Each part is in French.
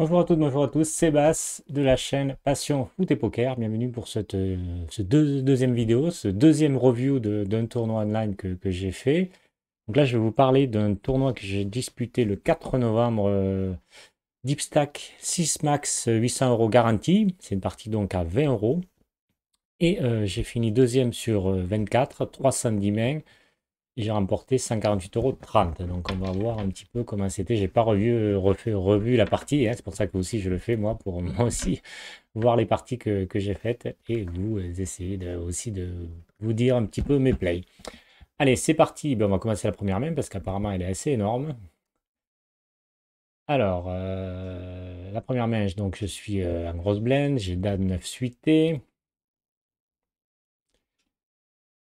Bonjour à toutes, bonjour à tous, c'est Bass de la chaîne Passion Foot et Poker. Bienvenue pour cette deuxième vidéo, ce deuxième review d'un tournoi online que j'ai fait. Donc là, je vais vous parler d'un tournoi que j'ai disputé le 4 novembre, Deep Stack 6 max 800 euros garantie. C'est une partie donc à 20 euros. Et j'ai fini deuxième sur 24, 310 mains. J'ai remporté 148,30 €. Donc on va voir un petit peu comment c'était. J'ai pas revu la partie, hein. C'est pour ça que aussi je le fais moi pour moi aussi voir les parties que j'ai faites et vous essayer aussi de vous dire un petit peu mes plays. Allez, c'est parti. Ben, on va commencer la première main parce qu'apparemment elle est assez énorme. Alors, la première main, donc je suis en grosse blinde, j'ai Dame 9 suité.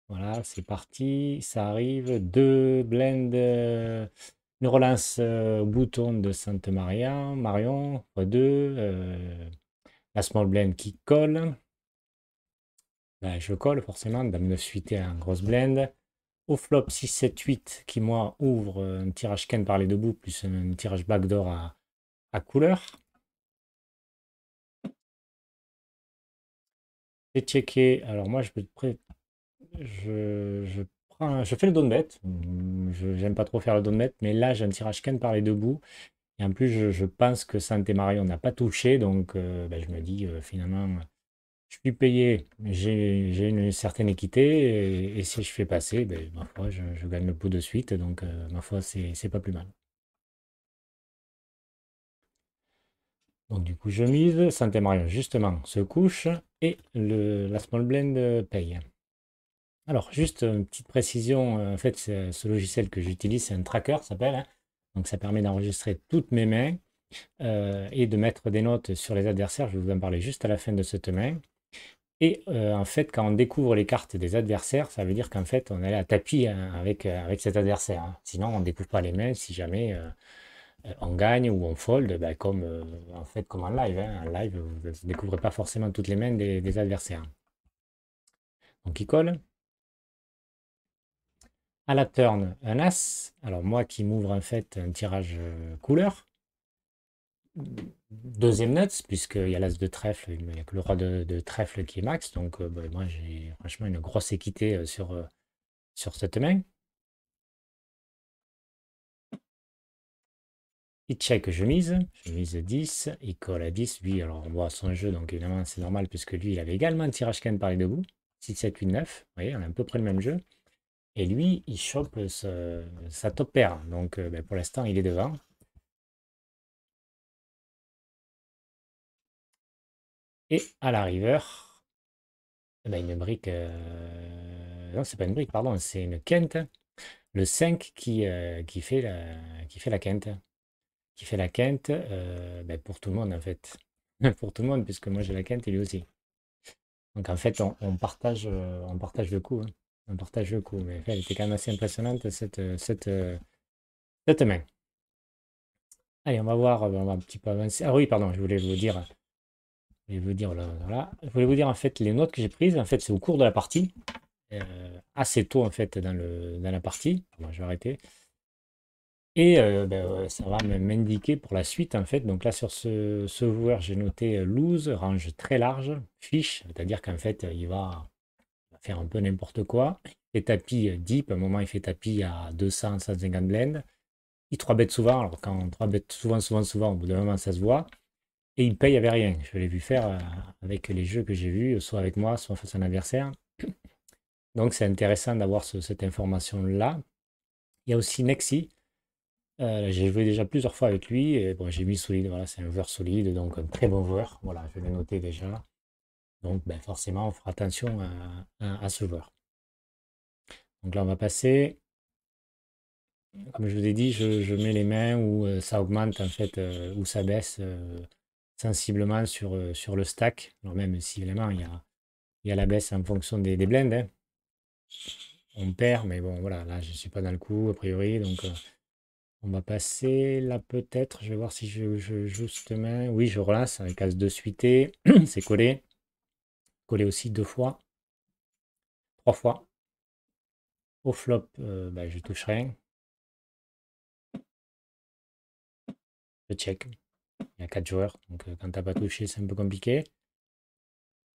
Voilà, c'est parti, ça arrive. Deux blends, une relance au bouton de Sainte Maria, Marion, x2, la small blend qui colle. Ben, je colle forcément, dame 9 suité en grosse blend. Au flop 6, 7, 8 qui moi ouvre un tirage Ken par les deux bouts plus un tirage backdoor à couleur. J'ai checké, alors moi je fais le don bet. Je j'aime pas trop faire le don bet, mais là j'ai un tirage Ken par les deux bouts. Et en plus, je pense que Santé Marion n'a pas touché, donc ben, je me dis finalement, je suis payé, j'ai une certaine équité, et si je fais passer, ben, ma foi, je gagne le pot de suite, donc ma foi, c'est pas plus mal. Donc du coup, je mise, Santé Marion justement se couche, et la small blind paye. Alors, juste une petite précision, en fait, ce logiciel que j'utilise, c'est un tracker, ça s'appelle, hein. Donc ça permet d'enregistrer toutes mes mains et de mettre des notes sur les adversaires. Je vais vous en parler juste à la fin de cette main. Et en fait, quand on découvre les cartes des adversaires, ça veut dire qu'en fait, on est à tapis hein, avec cet adversaire, hein. Sinon, on ne découvre pas les mains si jamais on gagne ou on fold, ben, comme en fait comme en live, hein. En live, vous ne découvrez pas forcément toutes les mains des adversaires. Donc, il colle. À la turn, un as. Alors, moi qui m'ouvre en fait un tirage couleur. Deuxième nuts, puisqu'il y a l'as de trèfle, il n'y a que le roi de trèfle qui est max. Donc, ben, moi, j'ai franchement une grosse équité sur cette main. Il check, je mise 10, il colle à 10. Lui, alors on voit son jeu, donc évidemment, c'est normal, puisque lui, il avait également un tirage can par les deux bouts. 6, 7, 8, 9. Vous voyez, on a à peu près le même jeu. Et lui, il chope sa top paire. Donc, ben, pour l'instant, il est devant. Et à la river, eh ben, une brique. Non, c'est pas une brique, pardon, c'est une quinte. Le 5 qui fait la quinte. Qui fait la quinte ben, pour tout le monde, en fait. Pour tout le monde, puisque moi j'ai la quinte et lui aussi. Donc en fait, on partage le coup, hein. On partage le coup. Mais elle était quand même assez impressionnante, cette main. Allez, on va voir, on va un petit peu avancer. Ah oui, pardon, je voulais vous dire en fait les notes que j'ai prises. En fait, c'est au cours de la partie, assez tôt en fait dans la partie. Bon, je vais arrêter. Et ben, ça va m'indiquer pour la suite en fait. Donc là, sur ce joueur, j'ai noté lose, range très large, fiche, c'est-à-dire qu'en fait, il va faire un peu n'importe quoi. Et tapis deep, à un moment il fait tapis à 200, 150 blend. Il 3 bet souvent, alors quand on 3 bet souvent, au bout d'un moment ça se voit. Et il paye avec rien. Je l'ai vu faire avec les jeux que j'ai vus, soit avec moi, soit face à un adversaire. Donc c'est intéressant d'avoir cette information-là. Il y a aussi Nexi. J'ai joué déjà plusieurs fois avec lui et bon, j'ai mis solide. Voilà, c'est un joueur solide, donc un très bon joueur. Voilà, je l'ai noté déjà. Donc ben, forcément, on fera attention à ce joueur. Donc là, on va passer. Comme je vous ai dit, je mets les mains où ça augmente en fait, où ça baisse sensiblement sur le stack. Alors même si évidemment il y a la baisse en fonction des blends, hein. On perd, mais bon voilà, là je ne suis pas dans le coup a priori, donc on va passer là peut-être. Je vais voir si je joue cette main. Oui, je relance avec as de suité, c'est collé. Collé aussi deux fois, trois fois. Au flop, bah, je touche rien, je check. Il y a 4 joueurs, donc quand t'as pas touché, c'est un peu compliqué.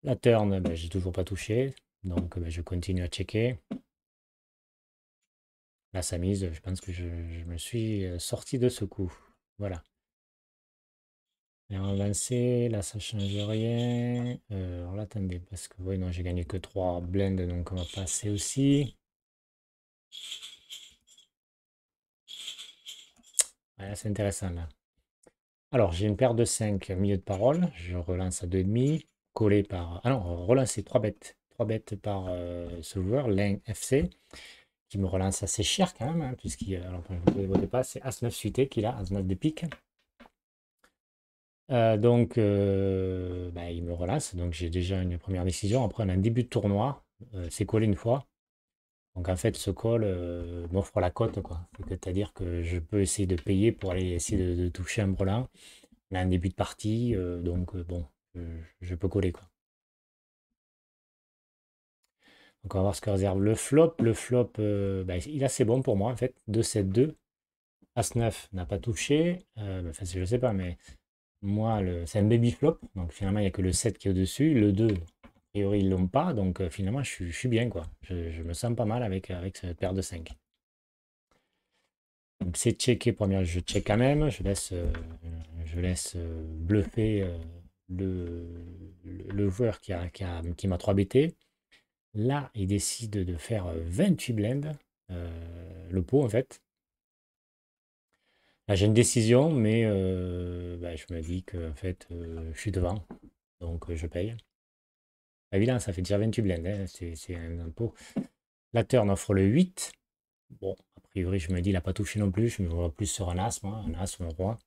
La turn, ben, j'ai toujours pas touché, donc ben, je continue à checker. Là, ça mise, je pense que je me suis sorti de ce coup. Voilà. Et on va lancer, là ça change rien. Alors là, attendez, parce que oui, non, j'ai gagné que 3 blends, donc on va passer aussi. Voilà, c'est intéressant là. Alors, j'ai une paire de 5 milieu de parole. Je relance à 2,5. Collé par. Ah non, relancer 3 bêtes. 3 bêtes par ce joueur, Ling FC, qui me relance assez cher quand même, hein, puisqu'il. Alors, je ne votais pas, c'est As-9 suité qu'il a, As-9 de pique. Donc, bah, il me relance. Donc, j'ai déjà une première décision. Après, on a un début de tournoi. C'est collé une fois. Donc, en fait, ce call m'offre la cote, quoi. C'est-à-dire que je peux essayer de payer pour aller essayer de toucher un brelan. On a un début de partie, donc bon, je peux coller, quoi. Donc, on va voir ce que réserve le flop. Le flop, bah, il est assez bon pour moi, en fait. 2-7-2. As-9 n'a pas touché. Enfin, je sais pas, mais moi, c'est un baby flop. Donc, finalement, il n'y a que le 7 qui est au-dessus. Le 2, a priori, ils l'ont pas. Donc, finalement, je suis bien, quoi. Je me sens pas mal avec cette paire de 5. Donc, c'est checké première, je check quand même. Je laisse bluffer le, le joueur qui m'a 3 BT. Là, il décide de faire 28 blends, le pot en fait. Là, j'ai une décision, mais bah, je me dis que en fait, je suis devant, donc je paye. Évidemment, ça fait déjà 28 blends, hein, c'est un impôt. La turn offre le 8. Bon, a priori, je me dis, il n'a pas touché non plus. Je me vois plus sur un as, moi, un as ou un roi.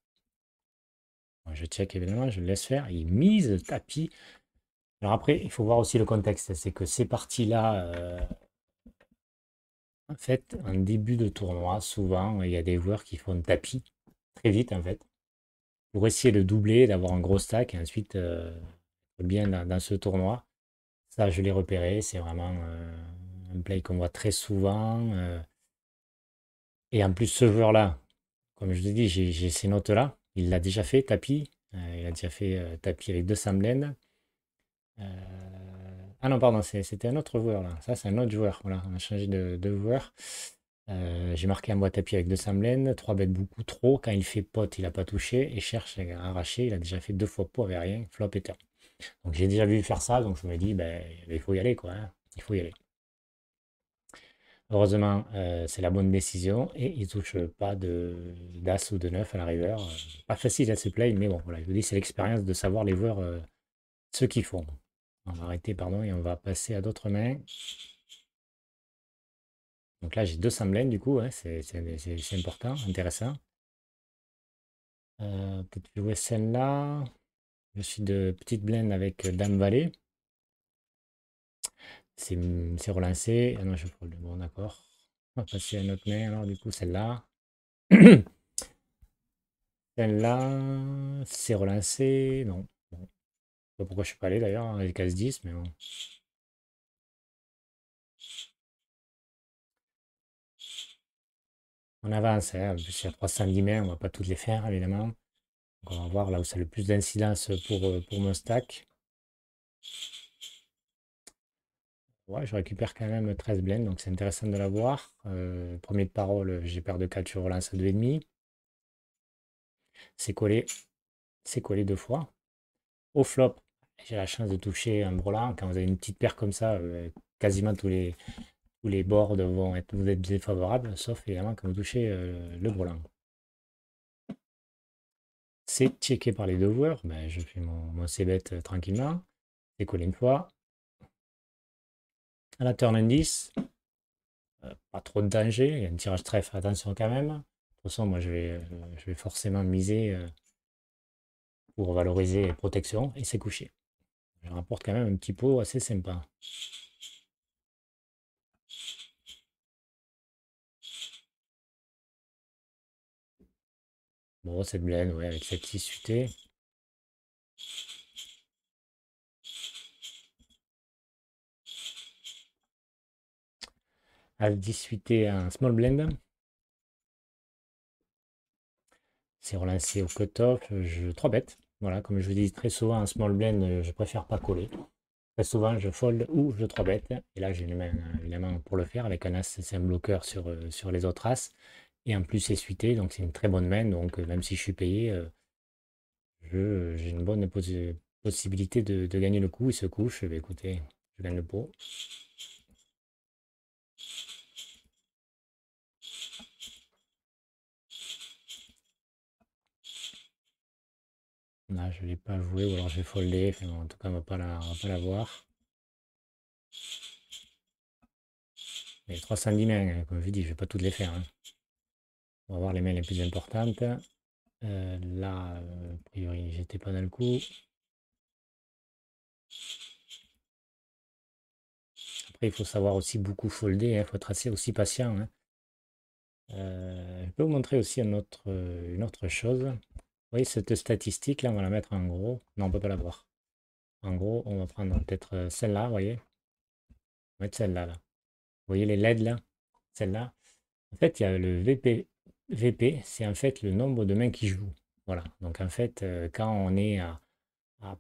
Moi, je check évidemment, je le laisse faire. Il mise tapis. Alors après, il faut voir aussi le contexte. C'est que ces parties-là, en fait, en début de tournoi, souvent, il y a des joueurs qui font tapis très vite, en fait, pour essayer de doubler, d'avoir un gros stack, et ensuite, bien dans ce tournoi. Ça, je l'ai repéré, c'est vraiment un play qu'on voit très souvent. Et en plus, ce joueur-là, comme je l'ai dit, j'ai ces notes-là. Il l'a déjà fait, tapis. Il a déjà fait tapis avec 200 blends. Ah non, pardon, c'était un autre joueur là. Ça, c'est un autre joueur. Voilà, on a changé de joueur. J'ai marqué un bois tapis avec 200 blends, 3 bêtes beaucoup trop. Quand il fait pot, il n'a pas touché. Et cherche à arracher, il a déjà fait 2 fois pot avec rien, flop et turn. Donc j'ai déjà vu faire ça, donc je me dis, ben, il faut y aller quoi, hein. Il faut y aller. Heureusement, c'est la bonne décision et il touche pas d'as ou de 9 à la river. Pas facile à se play, mais bon, voilà, je vous dis, c'est l'expérience de savoir les joueurs, ce qu'ils font. On va arrêter, pardon, et on va passer à d'autres mains. Donc là, j'ai 200 blends du coup, ouais, c'est important, intéressant. Peut-être jouer celle-là. Je suis de petite blend avec Dame Valet. C'est relancé. Ah non, je fold. Bon, d'accord. On va passer à une autre main, alors du coup, celle-là. Celle-là, c'est relancé. Non. Bon. Je sais pas pourquoi je suis pas allé d'ailleurs, hein, avec As-10, mais bon. On avance, hein. En plus, il y a 310 mains, on va pas toutes les faire, évidemment. Donc, on va voir là où ça a le plus d'incidence pour mon stack. Ouais, je récupère quand même 13 blends, donc c'est intéressant de l'avoir. Premier de parole, j'ai paire de 4, je relance à 2,5. C'est collé, c'est collé 2 fois. Au flop, j'ai la chance de toucher un brelan. Quand vous avez une petite paire comme ça, quasiment tous les boards vous êtes défavorables, sauf évidemment quand vous touchez le brelan. C'est checké par les deux joueurs. Ben, je fais mon c-bet tranquillement. C'est collé une fois. À la turn indice, pas trop de danger. Il y a un tirage trèfle, attention quand même. De toute façon, moi je vais forcément miser pour valoriser protection et c'est couché. Je rapporte quand même un petit pot assez sympa. Bon, cette blende, ouais, avec cette 6 UT. À 10 UT, un small blend. c'est relancé au cut-off, je 3 bêtes. Voilà, comme je vous dis très souvent en small blind, je préfère pas coller. Très souvent, je fold ou je 3 bêtes. Et là, j'ai une main évidemment pour le faire. Avec un as, c'est un bloqueur sur les autres as. Et en plus, c'est suité, donc c'est une très bonne main. Donc, même si je suis payé, j'ai une bonne possibilité de gagner le coup. Il se couche, écoutez, je gagne le pot. Là, je ne l'ai pas joué, ou alors je vais folder. Enfin, en tout cas, on va pas la voir. Mais 310 mains, hein, comme je dis, je ne vais pas toutes les faire, hein. On va voir les mains les plus importantes. Là, a priori, j'étais pas dans le coup. Après, il faut savoir aussi beaucoup folder, il faut être assez aussi patient, hein. Je peux vous montrer aussi une autre chose. Vous voyez cette statistique là, on va la mettre en gros. Non, on peut pas la voir. En gros, on va prendre peut-être celle-là, vous voyez. On va mettre celle-là, là. Vous voyez les LED là? Celle-là. En fait, il y a le VP, c'est en fait le nombre de mains qui jouent. Voilà. Donc en fait, quand on est à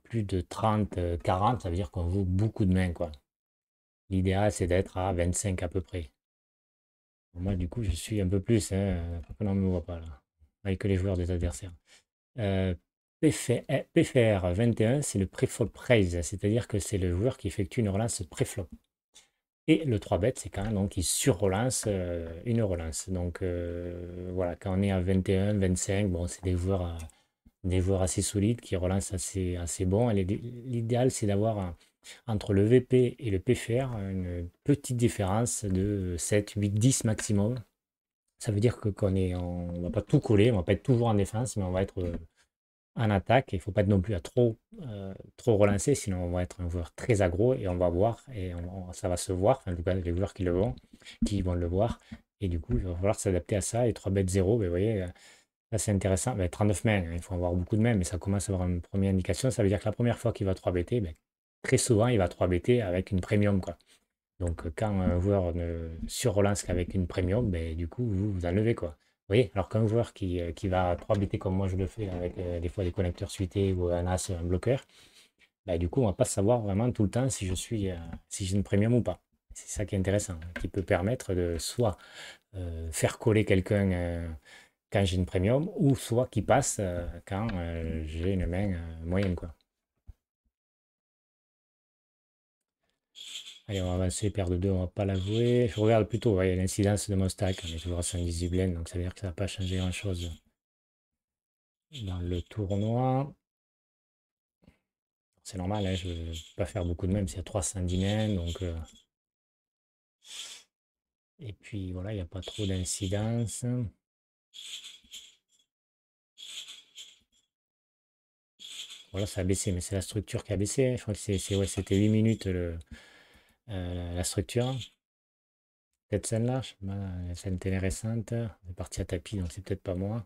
plus de 30, 40, ça veut dire qu'on joue beaucoup de mains, quoi. L'idéal, c'est d'être à 25 à peu près. Moi, du coup, je suis un peu plus, hein, on ne me voit pas là, avec que les joueurs des adversaires. PFR 21, c'est le pré-flop raise, c'est-à-dire que c'est le joueur qui effectue une relance pré-flop. Et le 3-bet, c'est quand donc il sur-relance une relance. Donc voilà, quand on est à 21, 25, bon, c'est des joueurs assez solides qui relancent assez bon. L'idéal, c'est d'avoir entre le VP et le PFR une petite différence de 7, 8, 10 maximum. Ça veut dire que on va pas tout coller, on va pas être toujours en défense, mais on va être en attaque. Il ne faut pas être non plus à trop relancer, sinon on va être un joueur très aggro et on va voir, et ça va se voir, enfin, en tout cas les joueurs qui vont le voir. Et du coup, il va falloir s'adapter à ça. Et 3 bêtes 0, ben, vous voyez, là c'est intéressant. Ben, 39 mains, hein, il faut avoir beaucoup de mains, mais ça commence à avoir une première indication. Ça veut dire que la première fois qu'il va 3 bêter, ben, très souvent il va 3 bêter avec une premium, quoi. Donc, quand un joueur ne sur-relance qu'avec une premium, ben, du coup, vous enlevez, quoi. Vous voyez? Alors qu'un joueur qui va 3 BT comme moi je le fais avec des fois des connecteurs suités ou un as, un bloqueur, ben, du coup, on va pas savoir vraiment tout le temps si j'ai une premium ou pas. C'est ça qui est intéressant, qui peut permettre de soit faire coller quelqu'un quand j'ai une premium, ou soit qui passe quand j'ai une main moyenne, quoi. Allez, on va avancer, paire de 2, on va pas la jouer. Je regarde plutôt, vous voyez, l'incidence de mon stack, on est toujours à 118 blend, donc ça veut dire que ça va pas changer grand-chose dans le tournoi. C'est normal, hein, je ne vais pas faire beaucoup de même, c'est à 310 mains, donc... et puis voilà, il n'y a pas trop d'incidence. Voilà, ça a baissé, mais c'est la structure qui a baissé, hein. Je crois que ouais, c'était 8 minutes la structure. Peut-être celle-là, je sais pas, celle intéressante. On est parti à tapis, donc c'est peut-être pas moi.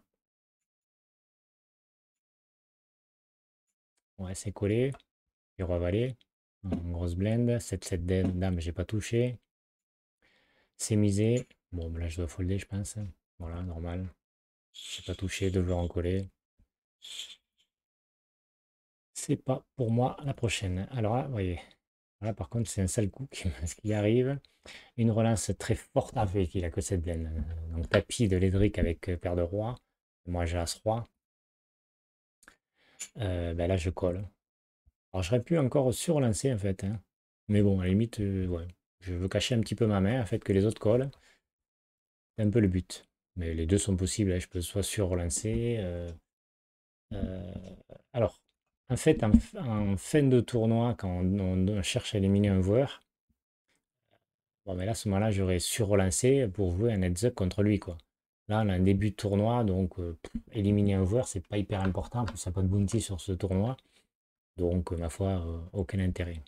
Ouais, c'est collé. Et roi valet. Une grosse blend. 7-7 dame, j'ai pas touché. C'est misé. Bon, ben là, je dois folder, je pense. Voilà, normal. J'ai pas touché, deux joueurs en collé. C'est pas pour moi la prochaine. Alors là, vous voyez. Là, par contre, c'est un sale coup ce qui arrive. Une relance très forte avec il a que cette blend. Donc, tapis de Lédric avec paire de roi. Moi, j'ai as-roi. Ben là, je colle. Alors, j'aurais pu encore surlancer, en fait, hein. Mais bon, à la limite, ouais. Je veux cacher un petit peu ma main, en fait, que les autres collent. C'est un peu le but. Mais les deux sont possibles, hein. Je peux soit sur-relancer. Euh, alors, en fait, en fin de tournoi, quand on cherche à éliminer un joueur, bon, mais là, à ce moment-là, j'aurais sur-relancé pour jouer un heads-up contre lui, quoi. Là, on a un début de tournoi, donc éliminer un joueur, c'est pas hyper important. En plus, il n'y a pas de bounty sur ce tournoi. Donc, ma foi, aucun intérêt.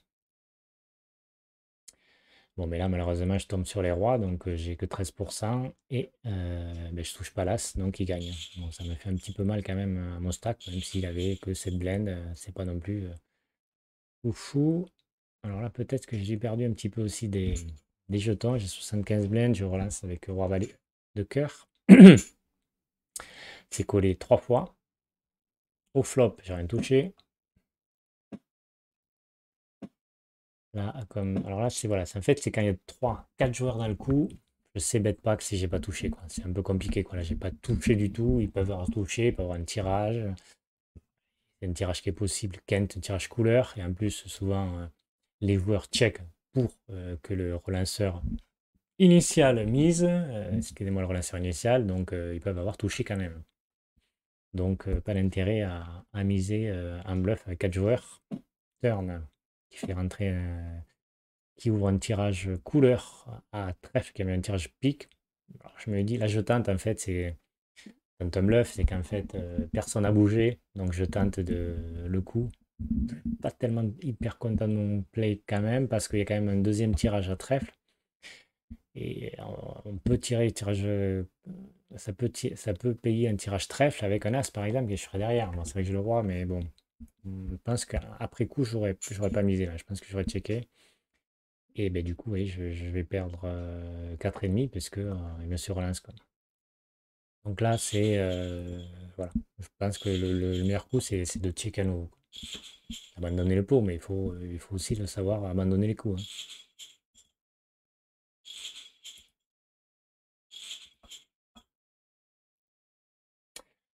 Bon, mais là, malheureusement, je tombe sur les rois, donc j'ai que 13% et ben, je touche pas l'as, donc il gagne. Bon, ça me fait un petit peu mal quand même à mon stack, même s'il avait que cette blend, c'est pas non plus foufou. Alors là, peut-être que j'ai perdu un petit peu aussi des jetons. J'ai 75 blends, je relance avec roi valet de cœur. C'est collé 3 fois. Au flop, j'ai rien touché. Là, alors là, c'est voilà, en fait, c'est quand il y a 3, 4 joueurs dans le coup, je sais bête pas que si j'ai pas touché, quoi. C'est un peu compliqué, quoi. Là, j'ai pas touché du tout. Ils peuvent avoir touché, ils peuvent avoir un tirage. C'est un tirage qui est possible. Kent, un tirage couleur. Et en plus, souvent, les joueurs check pour que le relanceur initial mise. Excusez-moi, le relanceur initial. Donc, ils peuvent avoir touché quand même. Donc, pas d'intérêt à miser un bluff avec 4 joueurs. Turn qui fait rentrer qui ouvre un tirage couleur à trèfle, qui avait un tirage pique. Alors, je me dis, là je tente en fait, c'est quand un bluff, c'est qu'en fait personne n'a bougé, donc je tente le coup. Pas tellement hyper content de mon play quand même, parce qu'il y a quand même un deuxième tirage à trèfle. Et on peut tirer le tirage. Ça peut payer un tirage trèfle avec un as par exemple, et je serais derrière. Bon, c'est vrai que je le vois, mais bon. Je pense qu'après coup, j'aurais pas misé là. Je pense que j'aurais checké. Et ben, du coup, oui, je vais perdre 4,5 parce que il me surrelance, quoi. Donc là, voilà. Je pense que le meilleur coup, c'est de check à nouveau, quoi. Abandonner le pot, mais il faut aussi le savoir abandonner les coups, hein.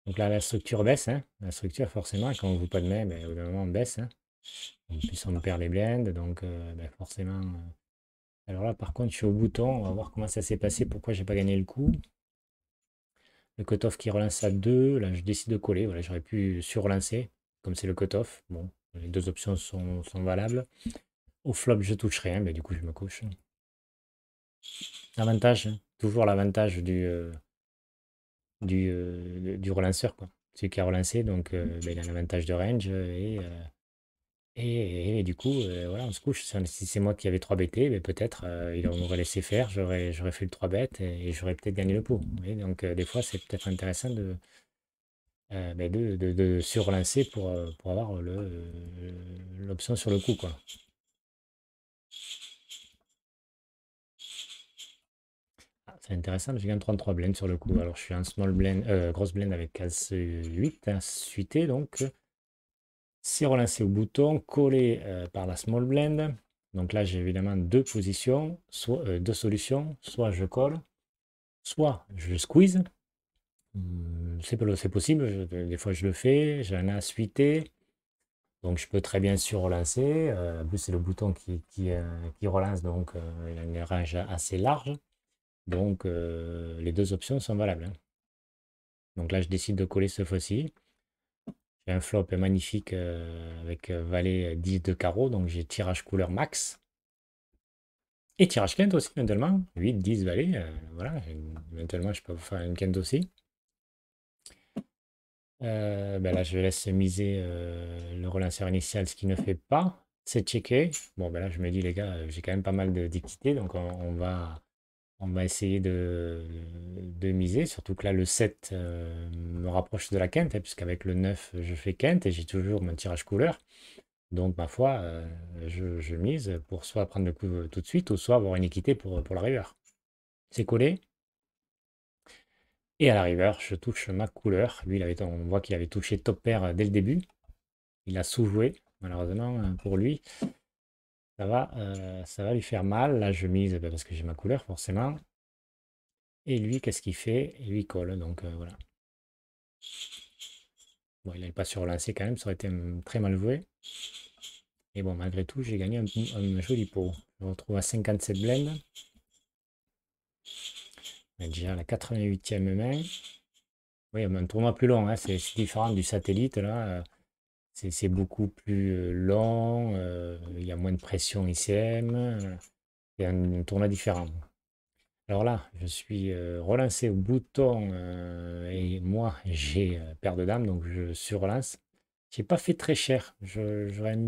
Donc là, la structure baisse, hein. La structure, forcément, quand on ne joue pas de main, ben, au bout d'un moment, on baisse, hein. En plus, on perd les blinds, donc ben, forcément. Alors là, par contre, je suis au bouton. On va voir comment ça s'est passé, pourquoi j'ai pas gagné le coup. Le cutoff qui relance à 2. Là, je décide de coller. Voilà, j'aurais pu surrelancer, comme c'est le cutoff. Bon, les deux options sont valables. Au flop, je touche rien, mais du coup, je me couche. Avantage, hein. Toujours l'avantage du relanceur, quoi. Celui qui a relancé, donc ben, il a un avantage de range. Et du coup, voilà, on se couche. Si c'est moi qui avais 3 BT, ben, peut-être il m'aurait laissé faire, j'aurais fait le 3 bet et j'aurais peut-être gagné le pot. Vous voyez, donc, des fois, c'est peut-être intéressant ben, de surrelancer pour avoir l'option sur le coup, quoi. Ah, c'est intéressant, j'ai gagne 33 blend sur le coup. Alors je suis en small blend, grosse blend avec as 8, hein, suité, donc c'est relancé au bouton, collé par la small blend. Donc là j'ai évidemment deux positions, soit deux solutions, soit je colle, soit je squeeze. C'est possible, des fois je le fais, j'ai un as suité. Donc je peux très bien sur-relancer. En plus, c'est le bouton qui relance, donc il a une range assez large. Donc les deux options sont valables, hein. Donc là, je décide de coller cette fois-ci. J'ai un flop magnifique avec valet 10 de carreau, donc j'ai tirage couleur max. Et tirage quinte aussi, éventuellement. 8, 10 valet, voilà. Éventuellement, je peux faire une quinte aussi. Ben là, je laisse miser le relanceur initial, ce qui ne fait pas. C'est checké. Bon, ben là, je me dis, les gars, j'ai quand même pas mal d'équité, donc on va essayer de miser. Surtout que là, le 7 me rapproche de la quinte, hein, puisqu'avec le 9, je fais quinte et j'ai toujours mon tirage couleur. Donc, ma foi, je mise pour soit prendre le coup tout de suite, ou soit avoir une équité pour la river. C'est collé. Et à la river, je touche ma couleur. Lui, on voit qu'il avait touché top pair dès le début. Il a sous-joué, malheureusement, pour lui. Ça va lui faire mal. Là, je mise ben, parce que j'ai ma couleur, forcément. Et lui, qu'est-ce qu'il fait? Et lui, il colle. Donc, voilà. Bon, il n'avait pas surlancé quand même, ça aurait été très mal joué. Et bon, malgré tout, j'ai gagné un joli pot. Je me retrouve à 57 blends. On est déjà à la 88e main. Oui, un tournoi plus long, hein, c'est différent du satellite là. C'est beaucoup plus long, il y a moins de pression ICM. C'est un tournoi différent. Alors là, je suis relancé au bouton et moi j'ai paire de dames, donc je surrelance. J'ai pas fait très cher. J'aurais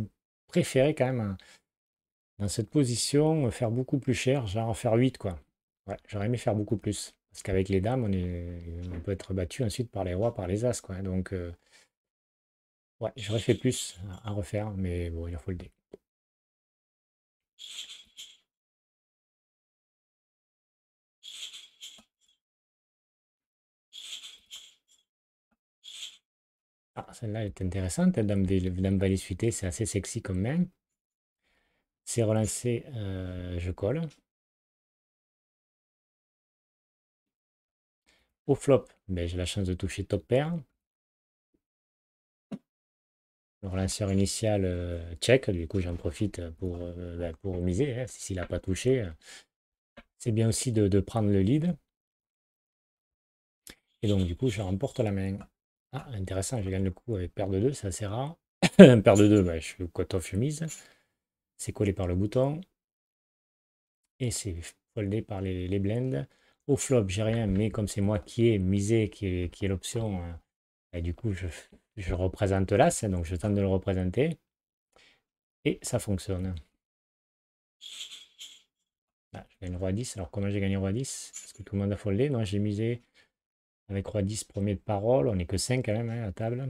préféré quand même, hein, dans cette position faire beaucoup plus cher, genre en faire 8 quoi. Ouais, j'aurais aimé faire beaucoup plus. Parce qu'avec les dames, on peut être battu ensuite par les rois, par les as, quoi. Donc, ouais, j'aurais fait plus à refaire, mais bon, il en faut le dire. Ah, celle-là est intéressante, Dame Valet suité, c'est assez sexy comme main. C'est relancé, je colle. Au flop, ben, j'ai la chance de toucher top pair. Le relanceur initial check, du coup j'en profite pour miser, hein. S'il n'a pas touché, c'est bien aussi de prendre le lead. Et donc du coup je remporte la main. Ah, intéressant, je gagne le coup avec paire de 2, c'est assez rare. Paire de 2, ben, je cut-off, je mise. C'est collé par le bouton. Et c'est foldé par les blends. Au flop, j'ai rien, mais comme c'est moi qui ai misé, qui est l'option, et du coup, je représente l'as, donc je tente de le représenter, et ça fonctionne. Ah, je gagne roi 10. Alors, comment j'ai gagné roi 10? Parce que tout le monde a foldé. Non, j'ai misé avec roi 10, premier de parole. On n'est que 5 quand même hein, à table.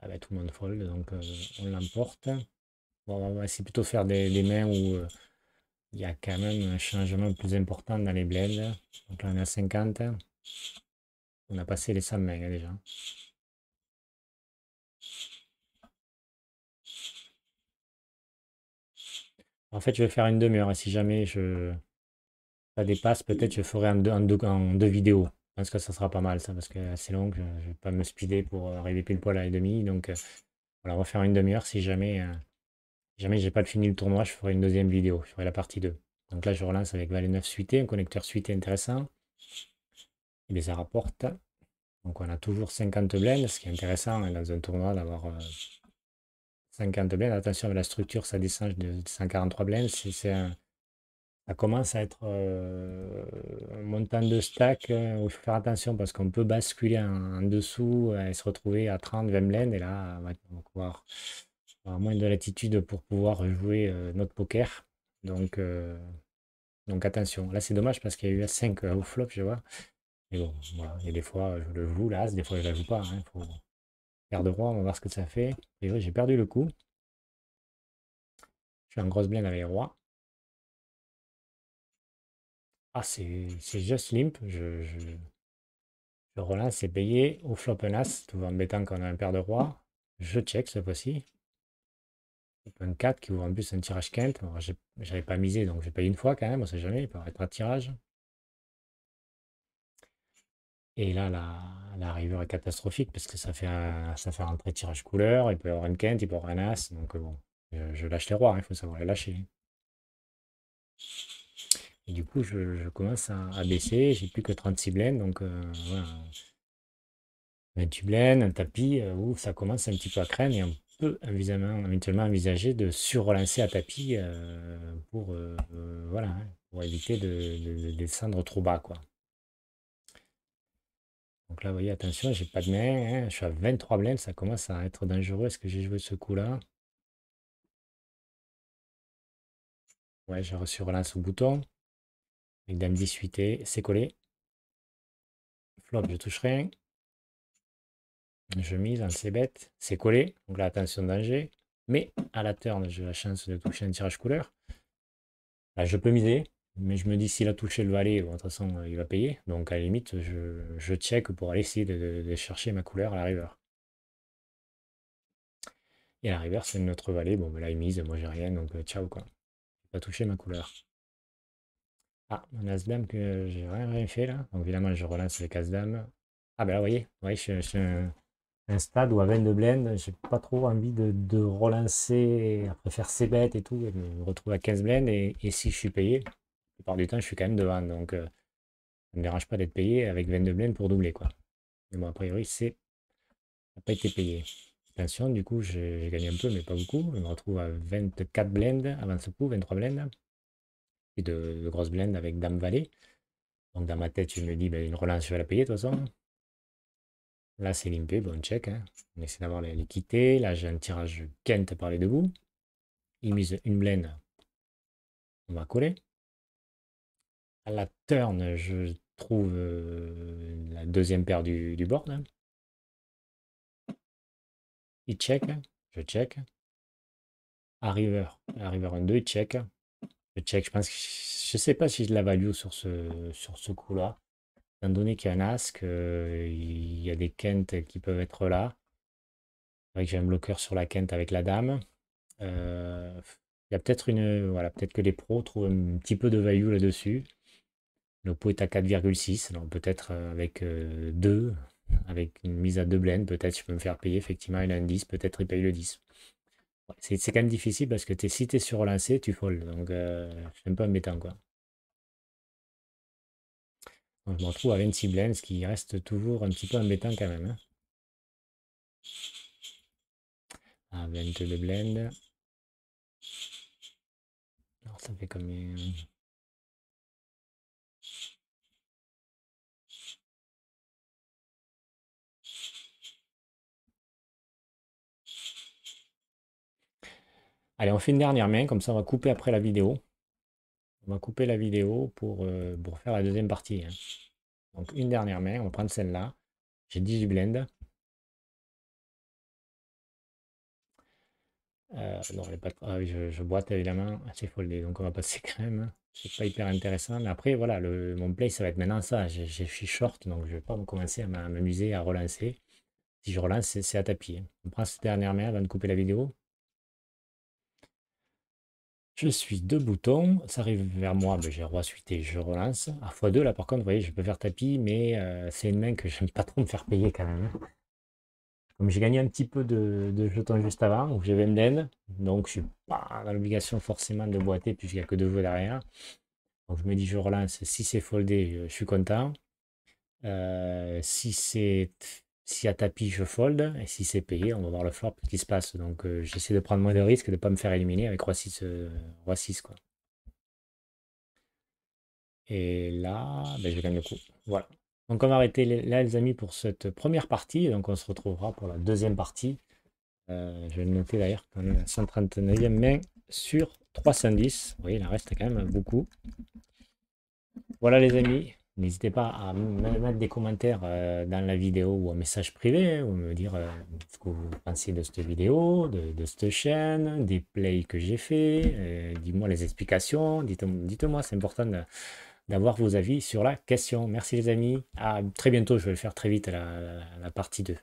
Ah ben, tout le monde fold, donc on l'emporte. Bon, on va essayer plutôt de faire des mains où il y a quand même un changement plus important dans les blends. Donc là, on est à 50. On a passé les 100 mains hein, déjà. En fait, je vais faire une demi-heure et si jamais ça dépasse, peut-être je ferai en deux vidéos. Je pense que ça sera pas mal ça parce que c'est assez long. Je ne vais pas me speeder pour arriver pile poil à la demi. Donc voilà, on va faire une demi-heure. Si jamais j'ai pas fini le tournoi, je ferai une deuxième vidéo. Je ferai la partie 2. Donc là, je relance avec Valet 9 suité, un connecteur suité intéressant. Et bien ça rapporte. Donc on a toujours 50 blinds, ce qui est intéressant hein, dans un tournoi d'avoir 50 blinds. Attention avec la structure, ça descend de 143 blinds. Ça commence à être un montant de stack où il faut faire attention parce qu'on peut basculer en dessous et se retrouver à 30, 20 blinds. Et là, on va avoir moins de latitude pour pouvoir jouer notre poker. Donc, euh, donc attention. Là, c'est dommage parce qu'il y a eu A5 au flop, je vois. Mais bon, voilà. Et des fois, je le joue, l'As, des fois, je ne la joue pas. Il faut faire de roi, on va voir ce que ça fait. Et oui, j'ai perdu le coup. Je suis en grosse blind avec les rois. Ah, c'est juste limp. Je relance, c'est payé. Au flop un as, tout embêtant qu'on a un paire de rois. Je check cette fois-ci. Un 4 qui ouvre en plus un tirage quinte. Alors, j'avais pas misé, donc j'ai payé une fois quand même, on sait jamais, il peut y avoir pas de tirage. Et là, la river est catastrophique parce que ça fait rentrer tirage couleur. Il peut y avoir une quinte, il peut y avoir un as. Donc bon, je lâche les rois, il faut savoir les lâcher. Et du coup, je commence à baisser. J'ai plus que 36 blinds, donc voilà. 28 blinds, un tapis, où ça commence un petit peu à craindre et on peut éventuellement envisager de surrelancer à tapis voilà, hein, pour éviter de descendre trop bas, quoi. Donc là, vous voyez, attention, j'ai pas de main, hein, je suis à 23 blinds, ça commence à être dangereux. Est-ce que j'ai joué ce coup-là? Ouais, j'ai reçu relance au bouton. Avec dame 18, c'est collé. Flop, je touche rien. Je mise en c-bet, c'est collé. Donc là, attention, danger. Mais à la turn, j'ai la chance de toucher un tirage couleur. Là, je peux miser, mais je me dis s'il a touché le valet, bon, de toute façon, il va payer. Donc à la limite, je check pour aller essayer de chercher ma couleur à la river. Et à la river, c'est notre valet. Bon, ben là, il mise, moi j'ai rien, donc ciao quoi. J'ai pas touché ma couleur. Ah, mon as-dame que j'ai rien fait là. Donc évidemment, je relance avec as-dame. Ah ben là, vous voyez, je suis un stade où à 22 blends, j'ai pas trop envie de relancer, après faire ses bêtes et tout, et me retrouver à 15 blends. Et si je suis payé, la plupart du temps, je suis quand même devant. Donc ça ne me dérange pas d'être payé avec 22 blends pour doubler, quoi. Mais bon, a priori, ça n'a pas été payé. Attention, du coup, j'ai gagné un peu, mais pas beaucoup. Je me retrouve à 24 blends avant ce coup, 23 blends. Et de grosses blends avec Dame Valet. Donc dans ma tête, je me dis, ben, une relance, je vais la payer de toute façon. Là, c'est limpé, bon check, hein. On essaie d'avoir l'équité. Là, j'ai un tirage Kent par les deux bouts. Il mise une blende, on va coller. À la turn, je trouve la deuxième paire du board, hein. Il check, je check. À river un 2, il check. Je check, je pense que je sais pas si je la value sur ce coup-là. étant donné qu'il y a un as, il y a des quintes qui peuvent être là. C'est vrai que j'ai un bloqueur sur la quinte avec la dame. Il y a peut-être voilà, peut-être que les pros trouvent un petit peu de value là-dessus. Le pot est à 4,6, donc peut-être avec 2, avec une mise à 2 blends, peut-être je peux me faire payer effectivement un indice, peut-être il paye le 10. Ouais, c'est quand même difficile parce que si tu es sur relancé, tu fold, donc c'est un peu embêtant quoi. Donc, je me retrouve à 26 blends, ce qui reste toujours un petit peu embêtant quand même, hein. À 22 blends. Alors ça fait combien? Allez, on fait une dernière main, comme ça on va couper après la vidéo. On va couper la vidéo pour faire la deuxième partie, hein. Donc une dernière main, on va prendre celle-là. J'ai 18 blends. Non, elle est pas... Ah oui, je boite évidemment. C'est foldé, donc on va passer quand même, hein. C'est pas hyper intéressant. Mais après, voilà, mon play, ça va être maintenant ça. Je suis short, donc je vais pas commencer à m'amuser à relancer. Si je relance, c'est à tapis, hein. On prend cette dernière main avant de couper la vidéo. Je suis deux boutons, ça arrive vers moi, ben, j'ai roi suité, je relance. À x2, là par contre, vous voyez, je peux faire tapis, mais c'est une main que j'aime pas trop me faire payer quand même, hein. Comme j'ai gagné un petit peu de jetons juste avant, où j'avais blend, donc je suis pas dans l'obligation forcément de boiter puisqu'il n'y a que deux jeux derrière. Donc je me dis je relance, si c'est foldé, je suis content. Si à tapis, je fold, et si c'est payé, on va voir le flop qui se passe. Donc j'essaie de prendre moins de risques et de ne pas me faire éliminer avec roi 6 quoi. Et là, ben, je gagne le coup. Voilà. Donc on va arrêter là les amis pour cette première partie. Donc on se retrouvera pour la deuxième partie. Je vais le noter d'ailleurs qu'on est à 139e main sur 310. Oui, il en reste quand même beaucoup. Voilà les amis. N'hésitez pas à me mettre des commentaires dans la vidéo ou un message privé, ou me dire ce que vous pensez de cette vidéo, de cette chaîne, des plays que j'ai fait. Dites-moi les explications. Dites-moi, c'est important d'avoir vos avis sur la question. Merci les amis. À très bientôt. Je vais le faire très vite la partie 2.